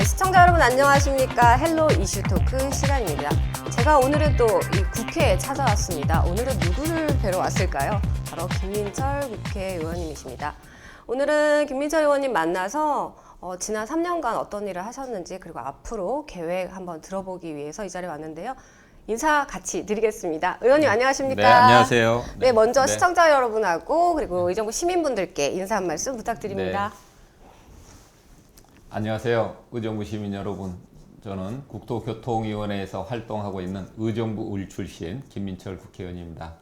네, 시청자 여러분 안녕하십니까? 헬로 이슈 토크 시간입니다. 제가 오늘은 또 이 국회에 찾아왔습니다. 오늘은 누구를 뵈러 왔을까요? 바로 김민철 국회의원님이십니다. 오늘은 김민철 의원님 만나서 지난 3년간 어떤 일을 하셨는지 그리고 앞으로 계획 한번 들어보기 위해서 이 자리에 왔는데요. 인사 같이 드리겠습니다. 의원님 안녕하십니까? 네, 안녕하세요. 네, 먼저 시청자 여러분하고 그리고 의정부 시민분들께 인사 한 말씀 부탁드립니다. 네. 안녕하세요. 의정부 시민 여러분. 저는 국토교통위원회에서 활동하고 있는 의정부 을 출신 김민철 국회의원입니다.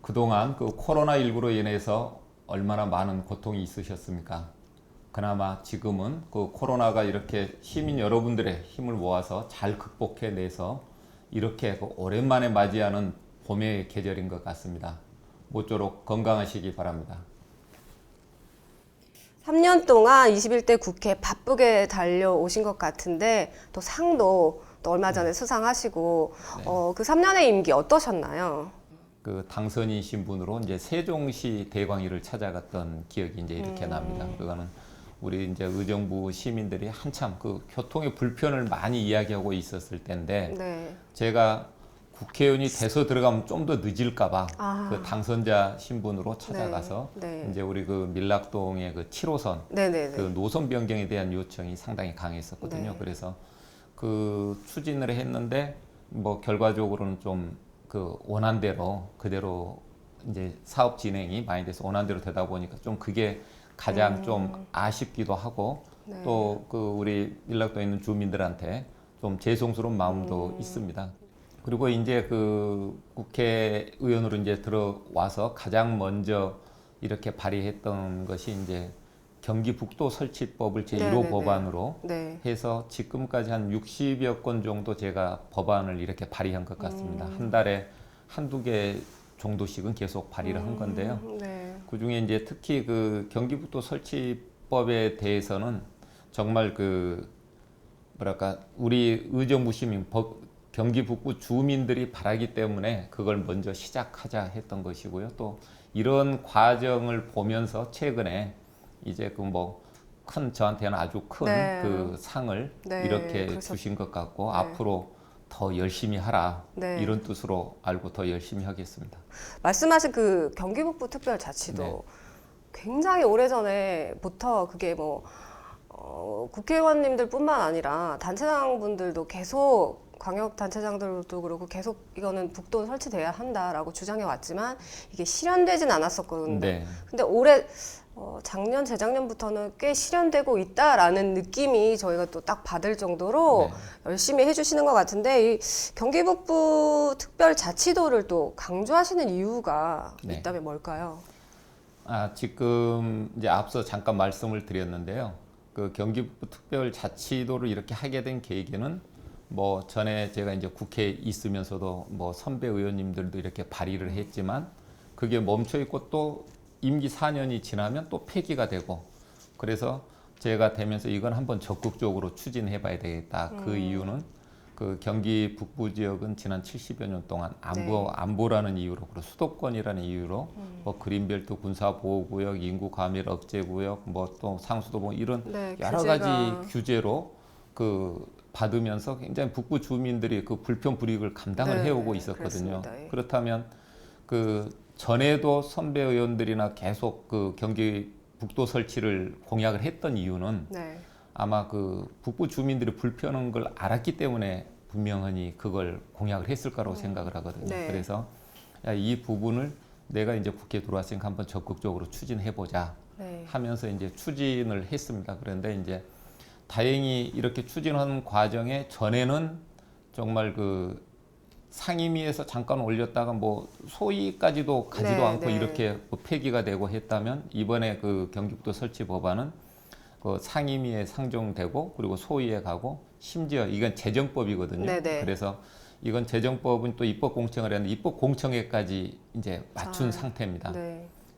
그동안 그 코로나19로 인해서 얼마나 많은 고통이 있으셨습니까? 그나마 지금은 그 코로나가 이렇게 시민 여러분들의 힘을 모아서 잘 극복해내서 이렇게 그 오랜만에 맞이하는 봄의 계절인 것 같습니다. 모쪼록 건강하시기 바랍니다. 3년 동안 21대 국회 바쁘게 달려오신 것 같은데 또 상도 또 얼마 전에 수상하시고 그 3년의 임기 어떠셨나요? 그 당선이신 분으로 이제 세종시 대광리를 찾아갔던 기억이 이제 이렇게 납니다. 그거는 우리 이제 의정부 시민들이 한참 그 교통의 불편을 많이 이야기하고 있었을 때인데 네. 제가 국회의원이 돼서 들어가면 좀 더 늦을까봐 그 당선자 신분으로 찾아가서 네. 이제 우리 그 밀락동의 그 7호선 그 노선 변경에 대한 요청이 상당히 강했었거든요. 네. 그래서 그 추진을 했는데 뭐 결과적으로는 좀 그 원안대로 그대로 이제 사업 진행이 많이 돼서 원안대로 되다 보니까 좀 그게 가장 좀 아쉽기도 하고 또 그 우리 밀락동에 있는 주민들한테 좀 죄송스러운 마음도 있습니다. 그리고 이제 그 국회의원으로 이제 들어와서 가장 먼저 이렇게 발의했던 것이 이제 경기북도 설치법을 제1호 법안으로 해서 지금까지 한 60여 건 정도 제가 법안을 이렇게 발의한 것 같습니다. 한 달에 한두 개 정도씩은 계속 발의를 한 건데요. 그 중에 이제 특히 그 경기북도 설치법에 대해서는 정말 그 뭐랄까 우리 의정부 시민 경기 북부 주민들이 바라기 때문에 그걸 먼저 시작하자 했던 것이고요. 또 이런 과정을 보면서 최근에 이제 그 뭐 큰 저한테는 아주 큰 그 상을 이렇게 주신 것 같고 앞으로 더 열심히 하라 이런 뜻으로 알고 더 열심히 하겠습니다. 말씀하신 그 경기북부 특별자치도 굉장히 오래전에부터 그게 뭐 국회의원님들뿐만 아니라 단체장분들도 계속 광역단체장들도 그렇고 계속 이거는 북도 설치돼야 한다라고 주장해 왔지만 이게 실현되진 않았었거든요. 근데 올해 작년 재작년부터는 꽤 실현되고 있다라는 느낌이 저희가 또 딱 받을 정도로 열심히 해주시는 것 같은데 이 경기북부 특별자치도를 또 강조하시는 이유가 있다면 뭘까요? 지금 이제 앞서 잠깐 말씀을 드렸는데요. 그 경기북부 특별자치도를 이렇게 하게 된 계기는 뭐 전에 제가 이제 국회에 있으면서도 뭐 선배 의원님들도 이렇게 발의를 했지만 그게 멈춰 있고 또 임기 4년이 지나면 또 폐기가 되고 그래서 제가 되면서 이건 한번 적극적으로 추진해 봐야 되겠다. 그 이유는 그 경기 북부 지역은 지난 70여 년 동안 안보라는 이유로 그리고 수도권이라는 이유로 뭐 그린벨트 군사보호구역, 인구 과밀 억제구역, 뭐 또 상수도봉 이런 여러 가지 규제로 그 받으면서 굉장히 북부 주민들이 그 불편 불이익을 감당을 해오고 있었거든요. 그렇다면 그 전에도 선배 의원들이나 계속 그 경기 북도 설치를 공약을 했던 이유는 아마 그 북부 주민들이 불편한 걸 알았기 때문에 분명히 그걸 공약을 했을 거라고 생각을 하거든요. 그래서 이 부분을 내가 이제 국회에 들어왔으니까 한번 적극적으로 추진해보자 하면서 이제 추진을 했습니다. 그런데 이제 다행히 이렇게 추진하는 과정에 전에는 정말 그 상임위에서 잠깐 올렸다가 뭐 소위까지도 가지도 않고 이렇게 뭐 폐기가 되고 했다면 이번에 그 경기북도 설치 법안은 그 상임위에 상정되고 그리고 소위에 가고 심지어 이건 재정법이거든요. 그래서 이건 재정법은 또 입법 공청을 했는데 입법 공청회까지 이제 맞춘 상태입니다.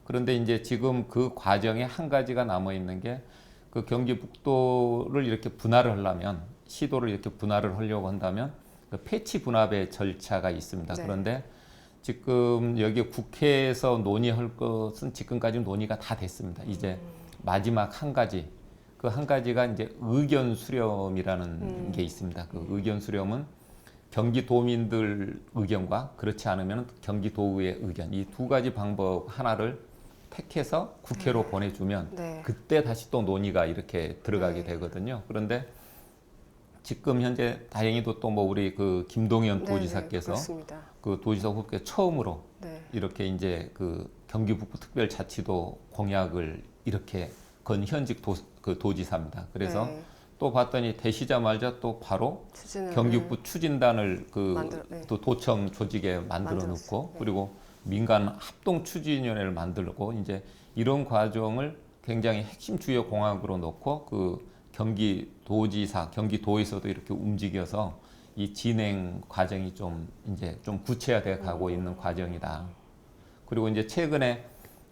그런데 이제 지금 그 과정에 한 가지가 남아 있는 게 그 경기북도를 이렇게 분할을 하려면 시도를 이렇게 분할을 하려고 한다면 그 패치 분합의 절차가 있습니다. 그런데 지금 여기 국회에서 논의할 것은 지금까지 논의가 다 됐습니다. 이제 마지막 한 가지 그 한 가지가 이제 의견 수렴이라는 게 있습니다. 그 의견 수렴은 경기도민들 의견과 그렇지 않으면 경기도의회 의견 이 두 가지 방법 하나를 택해서 국회로 보내주면 네. 그때 다시 또 논의가 이렇게 들어가게 되거든요. 그런데 지금 현재 다행히도 또 뭐 우리 그 김동연 네, 도지사께서 그렇습니다. 그 도지사 후보께 처음으로 네. 이렇게 이제 그 경기 북부 특별자치도 공약을 이렇게 건 현직 그 도지사입니다. 그래서 네. 또 봤더니 되시자마자 또 바로 추진을, 경기 북부 추진단을 그 네. 또 도청 조직에 만들어 놓고 만들었어요. 네. 그리고 민간 합동 추진위원회를 만들고 이제 이런 과정을 굉장히 핵심 주요 공약으로 놓고 그 경기도지사, 경기도에서도 이렇게 움직여서 이 진행 과정이 좀 이제 좀 구체화돼 가고 있는 과정이다. 그리고 이제 최근에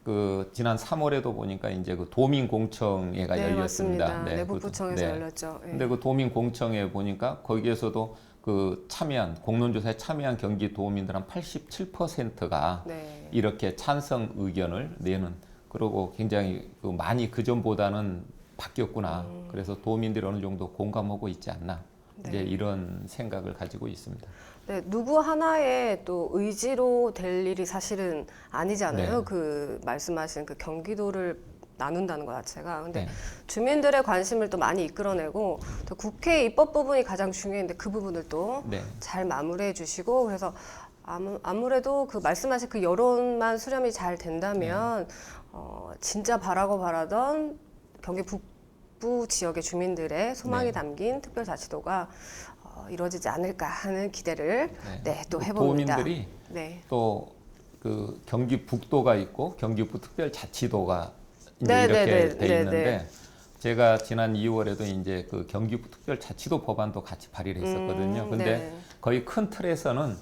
그 지난 3월에도 보니까 이제 그 도민공청회가 네, 열렸습니다. 맞습니다. 내부부청에서 열렸죠. 네. 근데 그 도민공청회 보니까 거기에서도 그 참여한 공론조사에 참여한 경기도민들 한 87%가 네. 이렇게 찬성 의견을 내는 그리고 굉장히 그 많이 그 전보다는 바뀌었구나. 그래서 도민들이 어느 정도 공감하고 있지 않나. 네. 이제 이런 생각을 가지고 있습니다. 네, 누구 하나의 또 의지로 될 일이 사실은 아니잖아요. 네. 그 말씀하신 그 경기도를 나눈다는 것 자체가. 근데 네. 주민들의 관심을 또 많이 이끌어내고 또 국회 입법 부분이 가장 중요한데 그 부분을 또 네. 잘 마무리해 주시고 그래서 아무래도 그 말씀하신 그 여론만 수렴이 잘 된다면 진짜 바라고 바라던 경기 북부 지역의 주민들의 소망이 네. 담긴 특별자치도가 이루어지지 않을까 하는 기대를 또 해봅니다. 도민들이 네. 또 그 경기 북도가 있고 경기 북 특별자치도가 이제 네, 이렇게 네, 네, 돼 네, 있는데 네. 제가 지난 2월에도 이제 그 경기 북 특별자치도 법안도 같이 발의를 했었거든요. 근데 네. 거의 큰 틀에서는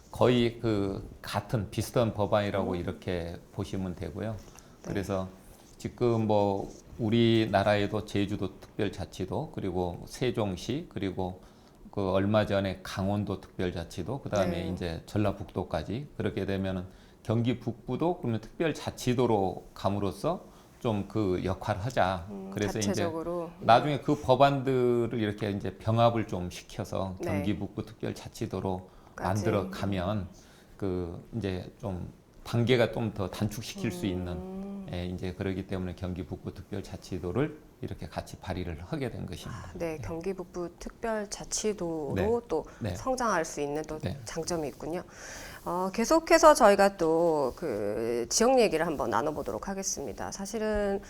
거의 그 같은 비슷한 법안이라고 이렇게 보시면 되고요. 그래서 지금 뭐 우리나라에도 제주도 특별자치도 그리고 세종시 그리고 그 얼마 전에 강원도 특별자치도 그다음에 네. 이제 전라북도까지 그렇게 되면은 경기 북부도 그러면 특별자치도로 감으로써 좀 그 역할을 하자. 그래서 자체적으로. 이제 나중에 그 법안들을 이렇게 이제 병합을 좀 시켜서 네. 경기 북부 특별자치도로 까지. 만들어 가면 그 이제 좀 단계가 좀 더 단축시킬 수 있는 이제 그러기 때문에 경기 북부 특별자치도를 이렇게 같이 발의를 하게 된 것입니다. 네, 경기 북부 특별자치도로 네. 또 네. 성장할 수 있는 또 네. 장점이 있군요. 계속해서 저희가 또 그 지역 얘기를 한번 나눠보도록 하겠습니다. 사실은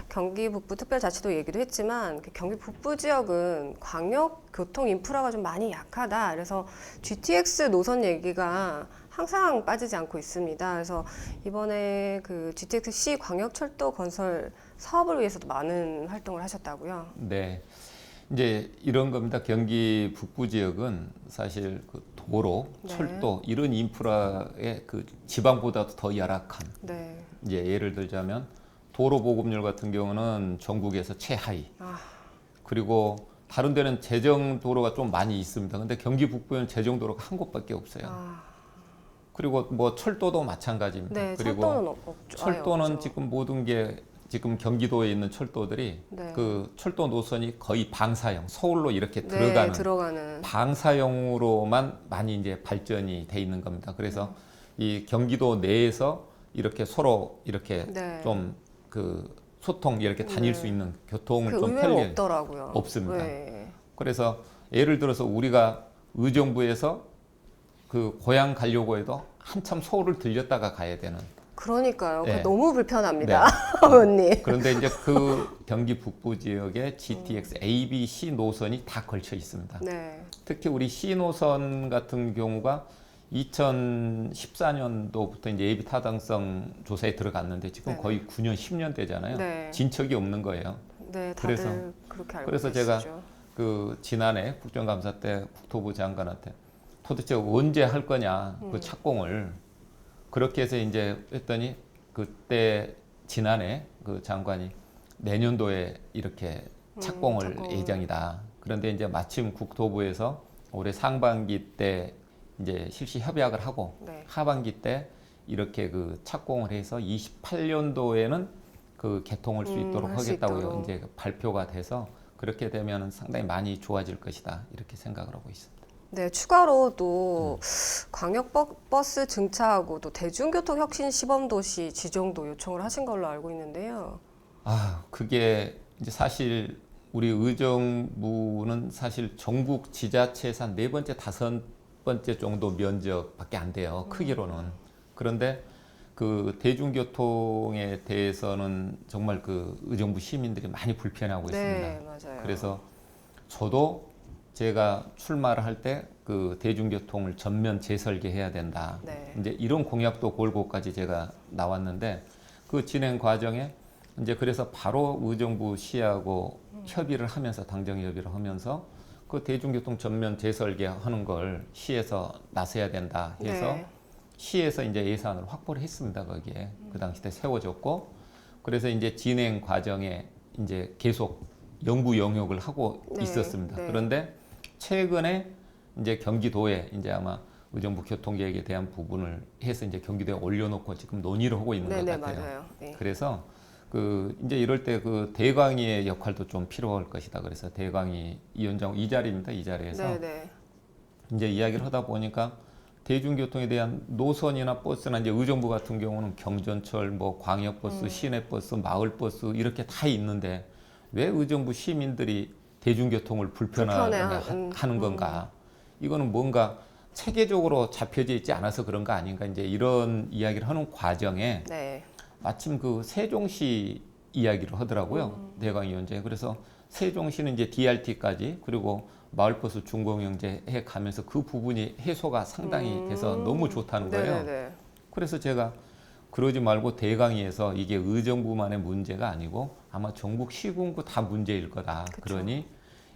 경기 북부 특별자치도 얘기도 했지만 그 경기 북부 지역은 광역 교통 인프라가 좀 많이 약하다. 그래서 GTX 노선 얘기가 항상 빠지지 않고 있습니다. 그래서 이번에 그 GTX-C 광역철도 건설 사업을 위해서도 많은 활동을 하셨다고요. 네. 이제 이런 겁니다. 경기 북부 지역은 사실 그 도로, 네. 철도 이런 인프라의 그 지방보다도 더 열악한. 네. 이제 예를 들자면 도로 보급률 같은 경우는 전국에서 최하위. 그리고 다른 데는 재정 도로가 좀 많이 있습니다. 근데 경기 북부에는 재정 도로가 한 곳밖에 없어요. 그리고 뭐 철도도 마찬가지입니다. 네, 그리고 철도는 없죠. 철도는 아예 없죠. 지금 모든 게 지금 경기도에 있는 철도들이 네. 그 철도 노선이 거의 방사형 서울로 이렇게 네, 들어가는 들어가는. 방사형으로만 많이 이제 발전이 돼 있는 겁니다. 그래서 이 경기도 내에서 이렇게 서로 이렇게 네. 좀 그 소통 이렇게 다닐 수 있는 교통을 그 좀 의외로 편리하게 없더라고요. 없습니다. 네. 그래서 예를 들어서 우리가 의정부에서 그 고향 가려고 해도 한참 서울을 들렸다가 가야 되는. 그러니까요. 네. 그거 너무 불편합니다. 언니. 그런데 이제 그 경기 북부 지역에 GTX A, B, C 노선이 다 걸쳐 있습니다. 네. 특히 우리 C 노선 같은 경우가 2014년도부터 이제 예비 타당성 조사에 들어갔는데 지금 네네. 거의 9년, 10년 되잖아요. 네. 진척이 없는 거예요. 네, 다들 그래서- 그렇게 알고 그래서 계시죠. 제가 그 지난해 국정감사 때 국토부 장관한테 도대체 언제 할 거냐 그 착공을 그렇게 해서 이제 했더니 그때 지난해 그 장관이 내년도에 이렇게 착공을 착공. 예정이다. 그런데 이제 마침 국토부에서 올해 상반기 때 이제 실시 협약을 하고 네. 하반기 때 이렇게 그 착공을 해서 28년도에는 그 개통할 수 있도록 할 수 하겠다고 있도록. 이제 발표가 돼서 그렇게 되면 상당히 많이 좋아질 것이다 이렇게 생각을 하고 있습니다. 네, 추가로 또 광역버스 증차하고 또 대중교통 혁신 시범도시 지정도 요청을 하신 걸로 알고 있는데요. 아, 그게 이제 사실 우리 의정부는 사실 전국 지자체에서 한 4번째, 5번째 정도 면적밖에 안 돼요. 크기로는. 그런데 그 대중교통에 대해서는 정말 그 의정부 시민들이 많이 불편해하고 네, 있습니다. 맞아요. 그래서 저도 제가 출마를 할 때 그 대중교통을 전면 재설계해야 된다. 네. 이제 이런 공약도 걸고까지 제가 나왔는데 그 진행 과정에 이제 그래서 바로 의정부 시하고 협의를 하면서 당정 협의를 하면서 그 대중교통 전면 재설계하는 걸 시에서 나서야 된다 해서 네. 시에서 이제 예산을 확보를 했습니다. 거기에 그 당시 때 세워졌고 그래서 이제 진행 과정에 이제 계속 연구 영역을 하고 네, 있었습니다. 네. 그런데 최근에 이제 경기도에 이제 아마 의정부 교통계획에 대한 부분을 해서 이제 경기도에 올려놓고 지금 논의를 하고 있는 것 네, 같아요. 맞아요. 네. 그래서 그 이제 이럴 때 그 대강위의 역할도 좀 필요할 것이다. 그래서 대강위 위원장 이 자리입니다. 이 자리에서 네, 네. 이제 이야기를 하다 보니까 대중교통에 대한 노선이나 버스나 이제 의정부 같은 경우는 경전철, 뭐 광역버스, 시내버스, 마을버스 이렇게 다 있는데 왜 의정부 시민들이 대중교통을 불편하는 건가? 이거는 뭔가 체계적으로 잡혀져 있지 않아서 그런 거 아닌가? 이제 이런 이야기를 하는 과정에 네. 마침 그 세종시 이야기를 하더라고요. 대강위원장이. 그래서 세종시는 이제 DRT까지 그리고 마을버스 준공영제 해 가면서 그 부분이 해소가 상당히 돼서 너무 좋다는 거예요. 네네네. 그래서 제가 그러지 말고 대강위에서 이게 의정부만의 문제가 아니고 아마 전국 시군구 다 문제일 거다. 그쵸. 그러니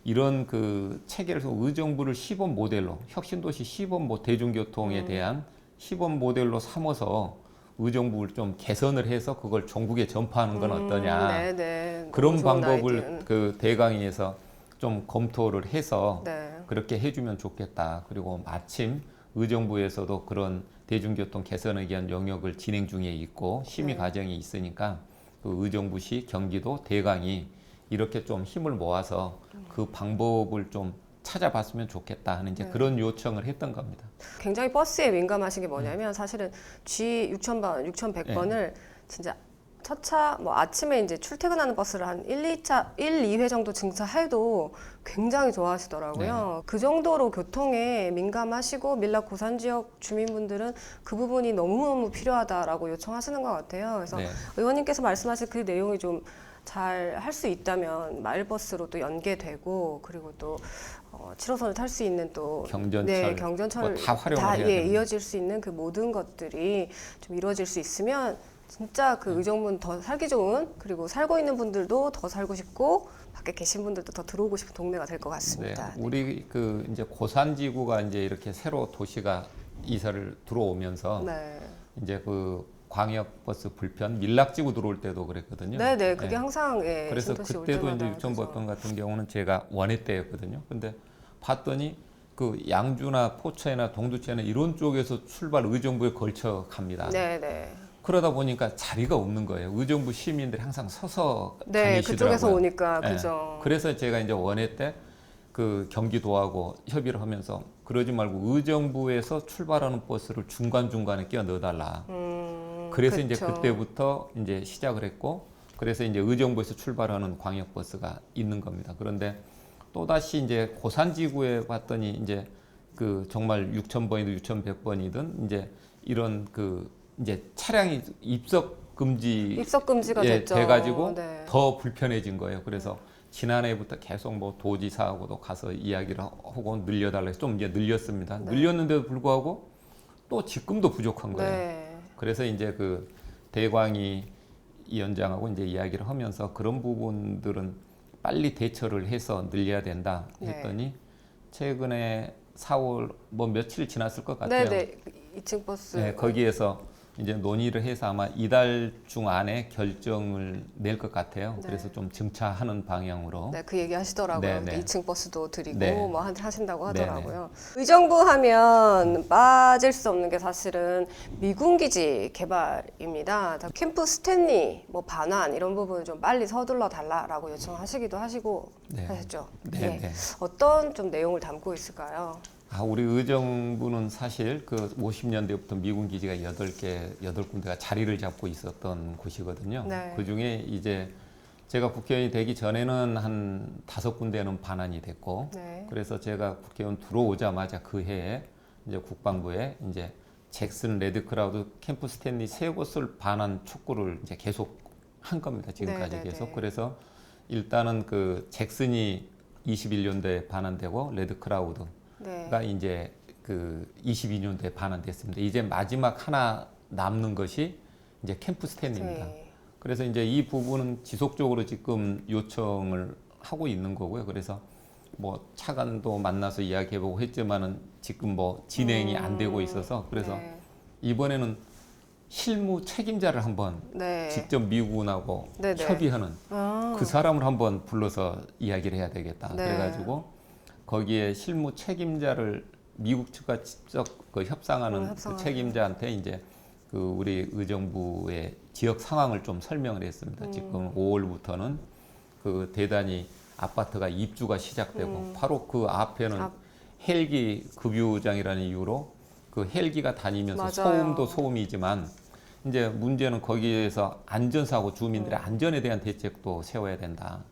이런 그 체계를 의정부를 시범 모델로 혁신도시 시범 대중교통에 대한 시범 모델로 삼아서 의정부를 좀 개선을 해서 그걸 전국에 전파하는 건 어떠냐. 네네. 그런 너무 좋은 방법을 아이디어. 그 대강위에서 좀 검토를 해서 네. 그렇게 해주면 좋겠다. 그리고 마침 의정부에서도 그런 대중교통 개선에 대한 영역을 진행 중에 있고 심의 네. 과정이 있으니까 그 의정부시, 경기도, 대강이 이렇게 좀 힘을 모아서 그 방법을 좀 찾아봤으면 좋겠다 하는 이제 네. 그런 요청을 했던 겁니다. 굉장히 버스에 민감하신 게 뭐냐면 사실은 G 6000번, 6100번을 진짜 첫 차 뭐 아침에 이제 출퇴근하는 버스를 한 2회 정도 증차해도 굉장히 좋아하시더라고요. 그 정도로 교통에 민감하시고 밀락 고산 지역 주민분들은 그 부분이 너무너무 필요하다라고 요청하시는 것 같아요. 그래서 네. 의원님께서 말씀하신 그 내용이 좀 잘 할 수 있다면 마을버스로 또 연계되고 그리고 또 7호선을 탈 수 있는 또 경전철, 네, 경전철 다 활용을 해야 예, 됩니다. 이어질 수 있는 그 모든 것들이 좀 이루어질 수 있으면 진짜 그 의정부는 더 살기 좋은 그리고 살고 있는 분들도 더 살고 싶고 밖에 계신 분들도 더 들어오고 싶은 동네가 될 것 네, 같습니다. 우리 그 이제 고산지구가 이제 이렇게 새로 도시가 이사를 들어오면서 네. 이제 그 광역버스 불편 밀락지구 들어올 때도 그랬거든요. 네, 네, 그게 네. 항상 예, 그래서 신도시 올 그때도 때마다 이제 유천버편 그래서. 같은 경우는 제가 원회 때였거든요. 근데 봤더니 그 양주나 포천이나 동두천이나 이런 쪽에서 출발 의정부에 걸쳐 갑니다. 네, 네. 그러다 보니까 자리가 없는 거예요. 의정부 시민들이 항상 서서 네, 다니시더라고요. 그쪽에서 오니까 예. 그죠. 그래서 제가 이제 원회 때 그 경기도하고 협의를 하면서 그러지 말고 의정부에서 출발하는 버스를 중간중간에 끼워 넣어달라. 그래서 이제 그쵸. 그때부터 이제 시작을 했고 그래서 이제 의정부에서 출발하는 광역버스가 있는 겁니다. 그런데 또다시 이제 고산지구에 봤더니 이제 그 정말 6,000번이든 6,100번이든 이제 이런 그 이제 차량이 입석 입석 금지가 됐죠. 돼가지고 네. 더 불편해진 거예요. 그래서 지난해부터 계속 뭐 도지사하고도 가서 이야기를 하고 늘려달라 해서 좀 이제 늘렸습니다. 네. 늘렸는데도 불구하고 또 지금도 부족한 거예요. 네. 그래서 이제 그 대광이 위원장하고 이제 이야기를 하면서 그런 부분들은 빨리 대처를 해서 늘려야 된다 했더니 최근에 4월 뭐 며칠 지났을 것 같아요. 네, 네. 2층 버스. 네, 거기에서 이제 논의를 해서 아마 이달 중 안에 결정을 낼 것 같아요. 네. 그래서 좀 증차하는 방향으로. 네, 그 얘기 하시더라고요. 네, 네. 2층 버스도 드리고 네. 뭐 하신다고 네, 하더라고요. 의정부 하면 빠질 수 없는 게 사실은 미군 기지 개발입니다. 캠프 스탠리, 뭐 반환 이런 부분을 좀 빨리 서둘러 달라라고 요청하시기도 하시고 네. 하셨죠. 네, 예. 네. 어떤 좀 내용을 담고 있을까요? 우리 의정부는 사실 그 50년대부터 미군 기지가 8군데가 자리를 잡고 있었던 곳이거든요. 네. 그 중에 이제 제가 국회의원이 되기 전에는 한 5군데는 반환이 됐고, 네. 그래서 제가 국회의원 들어오자마자 그 해에 이제 국방부에 이제 잭슨, 레드크라우드, 캠프 스탠리 3곳을 반환 촉구를 이제 계속 한 겁니다. 지금까지 네, 네, 계속. 네. 그래서 일단은 그 잭슨이 21년도에 반환되고 레드크라우드 네. 가 이제 그 22년도에 반환됐습니다. 이제 마지막 하나 남는 것이 이제 캠프 스탠리입니다. 네. 그래서 이제 이 부분은 지속적으로 지금 요청을 하고 있는 거고요. 그래서 뭐 차관도 만나서 이야기해보고 했지만은 지금 뭐 진행이 안 되고 있어서 그래서 네. 이번에는 실무 책임자를 한번 네. 직접 미군하고 네, 네. 협의하는 아. 그 사람을 한번 불러서 이야기를 해야 되겠다. 네. 그래가지고 거기에 실무 책임자를 미국 측과 직접 그 협상하는 그 협상하는. 책임자한테 이제 그 우리 의정부의 지역 상황을 좀 설명을 했습니다. 지금 5월부터는 그 대단히 아파트가 입주가 시작되고 바로 그 앞에는 헬기 급유장이라는 이유로 그 헬기가 다니면서 맞아요. 소음도 소음이지만 이제 문제는 거기에서 안전사고 주민들의 안전에 대한 대책도 세워야 된다.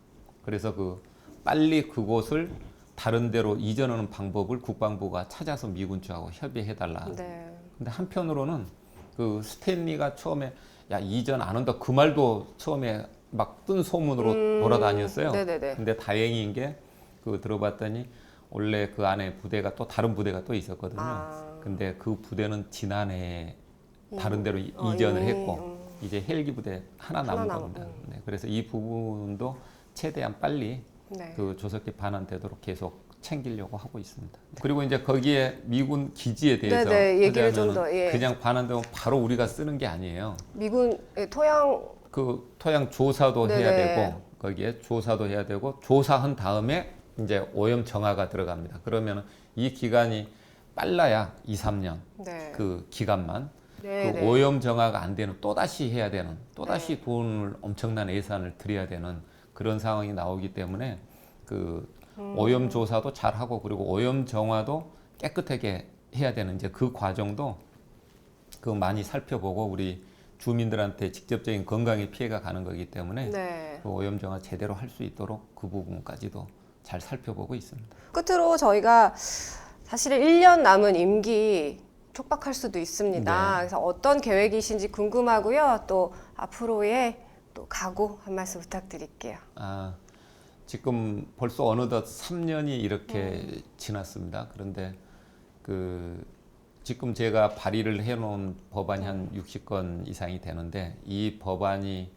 그래서 그 빨리 그곳을 다른 데로 이전하는 방법을 국방부가 찾아서 미군 측하고 협의해달라. 네. 근데 한편으로는 그 스탠리가 처음에 야 이전 안 한다 그 말도 처음에 막 뜬 소문으로 돌아다녔어요. 네네네. 근데 다행인 게 그 들어봤더니 원래 그 안에 부대가 또 다른 부대가 또 있었거든요. 아. 근데 그 부대는 지난해 다른 데로 이전을 이미, 했고 이제 헬기 부대 하나 남은 남은, 겁니다. 네, 그래서 이 부분도 최대한 빨리 네. 그 조속히 반환되도록 계속 챙기려고 하고 있습니다. 그리고 이제 거기에 미군 기지에 대해서 네네, 얘기를 좀 하자면은 더, 예. 그냥 반환되면 바로 우리가 쓰는 게 아니에요. 미군 토양 그 토양 조사도 해야 네네. 되고 거기에 조사도 해야 되고 조사한 다음에 이제 오염 정화가 들어갑니다. 그러면 이 기간이 빨라야 2, 3년 네. 그 기간만 네, 그 네. 오염 정화가 안 되는 또 다시 해야 되는 또 다시 돈을 엄청난 예산을 들여야 되는 그런 상황이 나오기 때문에 그 오염 조사도 잘 하고 그리고 오염 정화도 깨끗하게 해야 되는 이제 그 과정도 그 많이 살펴보고 우리 주민들한테 직접적인 건강에 피해가 가는 거기 때문에 네. 그 오염 정화 제대로 할 수 있도록 그 부분까지도 잘 살펴보고 있습니다. 끝으로 저희가 사실 1년 남은 임기 촉박할 수도 있습니다. 네. 그래서 어떤 계획이신지 궁금하고요. 또 앞으로의 또 각오 한 말씀 부탁드릴게요. 지금 벌써 어느덧 3년이 이렇게 지났습니다. 그런데 그 지금 제가 발의를 해놓은 법안이 한 60건 이상이 되는데 이 법안이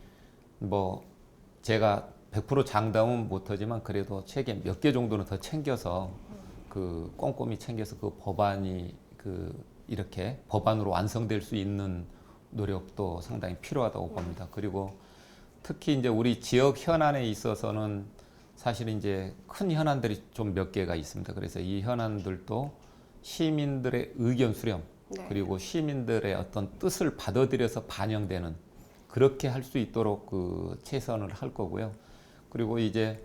뭐 제가 100% 장담은 못하지만 그래도 책에 몇 개 정도는 더 챙겨서 그 꼼꼼히 챙겨서 그 법안이 그 이렇게 법안으로 완성될 수 있는 노력도 상당히 필요하다고 봅니다. 그리고 특히 이제 우리 지역 현안에 있어서는 사실 이제 큰 현안들이 좀 몇 개가 있습니다. 그래서 이 현안들도 시민들의 의견 수렴 네. 그리고 시민들의 어떤 뜻을 받아들여서 반영되는 그렇게 할 수 있도록 그 최선을 할 거고요. 그리고 이제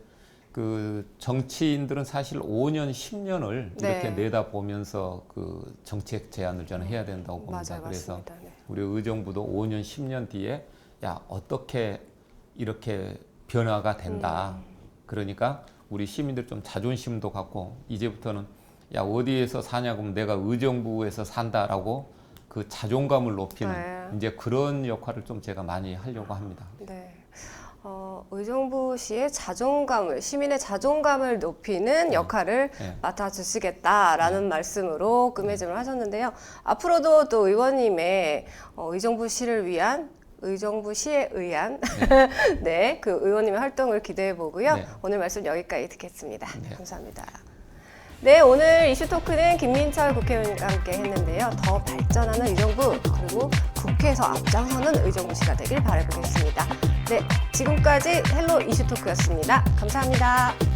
그 정치인들은 사실 5년, 10년을 네. 이렇게 내다보면서 그 정책 제안을 저는 해야 된다고 봅니다. 맞아요, 그래서 맞습니다. 네. 우리 의정부도 5년, 10년 뒤에 야 어떻게 이렇게 변화가 된다. 그러니까 우리 시민들 좀 자존심도 갖고 이제부터는 야 어디에서 사냐고 하면 내가 의정부에서 산다라고 그 자존감을 높이는 네. 이제 그런 역할을 좀 제가 많이 하려고 합니다. 네. 의정부시의 자존감을, 시민의 자존감을 높이는 역할을 네. 맡아주시겠다라는 말씀으로 끝맺음을 하셨는데요. 앞으로도 또 의원님의 의정부시를 위한 의정부시에 의한 네, 그 의원님의 활동을 기대해 보고요. 네. 오늘 말씀 여기까지 듣겠습니다. 네. 감사합니다. 네, 오늘 이슈 토크는 김민철 국회의원과 함께 했는데요. 더 발전하는 의정부 그리고 국회 국회에서 앞장서는 의정부시가 되길 바라보겠습니다. 네, 지금까지 헬로 이슈토크였습니다. 감사합니다.